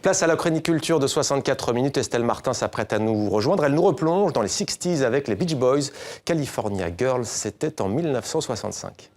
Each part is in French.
Place à la chronique culture de 64 minutes. Estelle Martin s'apprête à nous rejoindre. Elle nous replonge dans les 60s avec les Beach Boys. California Girls, c'était en 1965.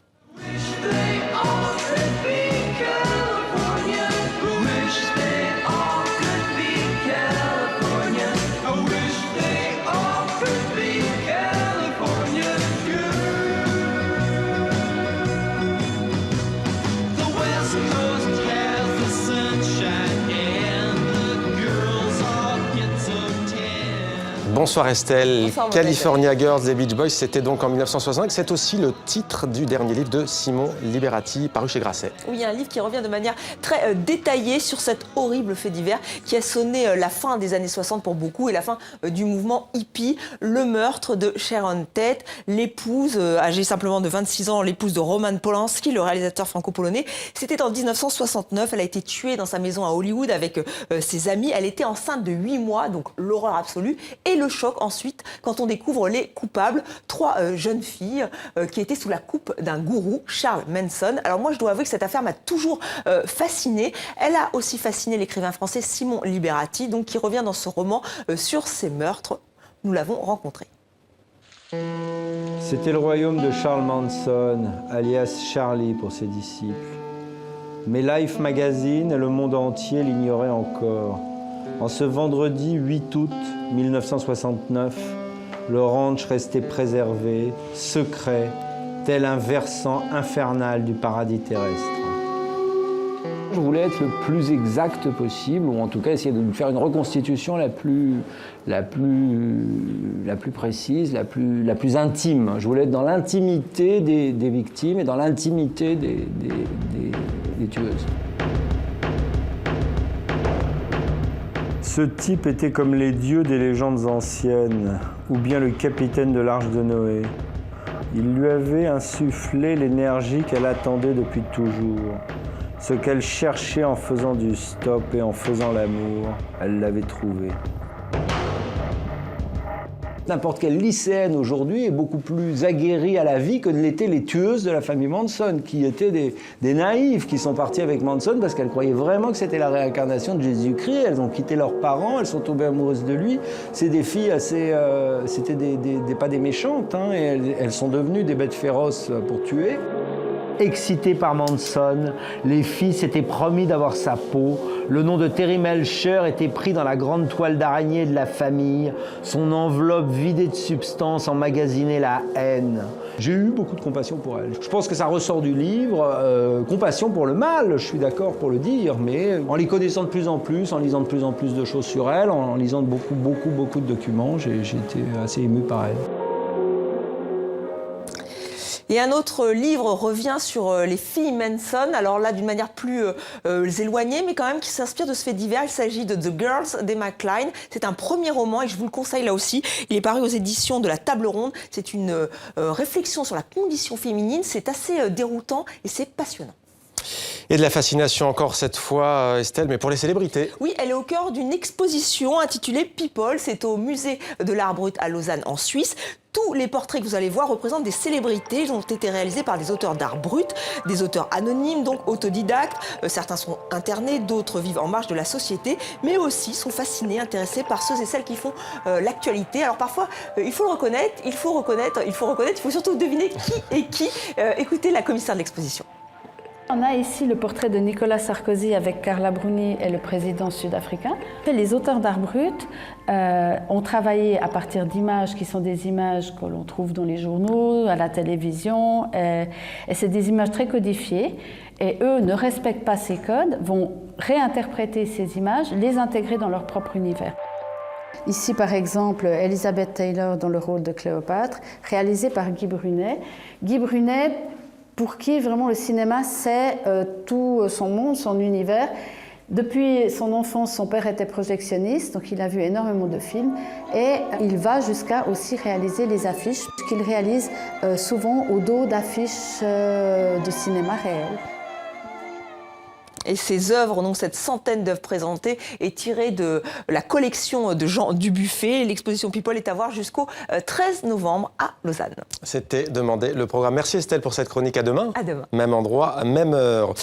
Bonsoir Estelle. Bonsoir, California Girls des Beach Boys, c'était donc en 1965. C'est aussi le titre du dernier livre de Simon Liberati, paru chez Grasset. Oui, un livre qui revient de manière très détaillée sur cet horrible fait divers qui a sonné la fin des années 60 pour beaucoup et la fin du mouvement hippie. Le meurtre de Sharon Tate, l'épouse, âgée simplement de 26 ans, l'épouse de Roman Polanski, le réalisateur franco-polonais. C'était en 1969. Elle a été tuée dans sa maison à Hollywood avec ses amis. Elle était enceinte de 8 mois, donc l'horreur absolue. Et le choc ensuite quand on découvre les coupables, 3 jeunes filles qui étaient sous la coupe d'un gourou, Charles Manson. Alors moi je dois avouer que cette affaire m'a toujours fascinée. Elle a aussi fasciné l'écrivain français Simon Liberati, donc qui revient dans ce roman sur ces meurtres. Nous l'avons rencontré. C'était le royaume de Charles Manson, alias Charlie pour ses disciples. Mais Life Magazine et le monde entier l'ignoraient encore. En ce vendredi 8 août 1969, le ranch restait préservé, secret, tel un versant infernal du paradis terrestre. Je voulais être le plus exact possible, ou en tout cas essayer de faire une reconstitution la plus précise, la plus intime. Je voulais être dans l'intimité des victimes et dans l'intimité des tueuses. Ce type était comme les dieux des légendes anciennes, ou bien le capitaine de l'Arche de Noé. Il lui avait insufflé l'énergie qu'elle attendait depuis toujours. Ce qu'elle cherchait en faisant du stop et en faisant l'amour, elle l'avait trouvé. N'importe quelle lycéenne aujourd'hui est beaucoup plus aguerrie à la vie que ne l'étaient les tueuses de la famille Manson, qui étaient des naïves, qui sont parties avec Manson parce qu'elles croyaient vraiment que c'était la réincarnation de Jésus-Christ. Elles ont quitté leurs parents, elles sont tombées amoureuses de lui. C'est des filles assez... c'était pas des méchantes, hein, et elles sont devenues des bêtes féroces pour tuer. Excitées par Manson, les filles s'étaient promis d'avoir sa peau. Le nom de Terry Melcher était pris dans la grande toile d'araignée de la famille. Son enveloppe vidée de substance emmagasinait la haine. J'ai eu beaucoup de compassion pour elle. Je pense que ça ressort du livre. Compassion pour le mal, je suis d'accord pour le dire, mais en les connaissant de plus en plus, en lisant de plus en plus de choses sur elle, en lisant beaucoup de documents, j'ai été assez ému par elle. Et un autre livre revient sur les filles Manson, alors là d'une manière plus éloignée, mais quand même qui s'inspire de ce fait divers. Il s'agit de The Girls d'Emma Cline. C'est un premier roman et je vous le conseille là aussi. Il est paru aux éditions de la Table Ronde. C'est une réflexion sur la condition féminine. C'est assez déroutant et c'est passionnant. Et de la fascination encore cette fois, Estelle, mais pour les célébrités. Oui, elle est au cœur d'une exposition intitulée People. C'est au musée de l'art brut à Lausanne en Suisse. Tous les portraits que vous allez voir représentent des célébrités. Ils ont été réalisés par des auteurs d'art brut, des auteurs anonymes, donc autodidactes. Certains sont internés, d'autres vivent en marge de la société, mais aussi sont fascinés, intéressés par ceux et celles qui font l'actualité. Alors parfois, il faut le reconnaître, il faut surtout deviner qui est qui. Écoutez la commissaire de l'exposition. On a ici le portrait de Nicolas Sarkozy avec Carla Bruni et le président sud-africain. Les auteurs d'art brut ont travaillé à partir d'images qui sont des images que l'on trouve dans les journaux, à la télévision, et c'est des images très codifiées. Et eux ne respectent pas ces codes, vont réinterpréter ces images, les intégrer dans leur propre univers. Ici, par exemple, Elizabeth Taylor dans le rôle de Cléopâtre, réalisé par Guy Brunet. Guy Brunet, pour qui vraiment le cinéma, c'est tout son monde, son univers. Depuis son enfance, son père était projectionniste, donc il a vu énormément de films. Et il va jusqu'à aussi réaliser les affiches, qu'il réalise souvent au dos d'affiches de cinéma réel. Et ces œuvres, donc cette centaine d'œuvres présentées, est tirée de la collection de Jean Dubuffet. L'exposition People est à voir jusqu'au 13 novembre à Lausanne. C'était Demander le programme. Merci Estelle pour cette chronique. À demain. À demain. Même endroit, même heure.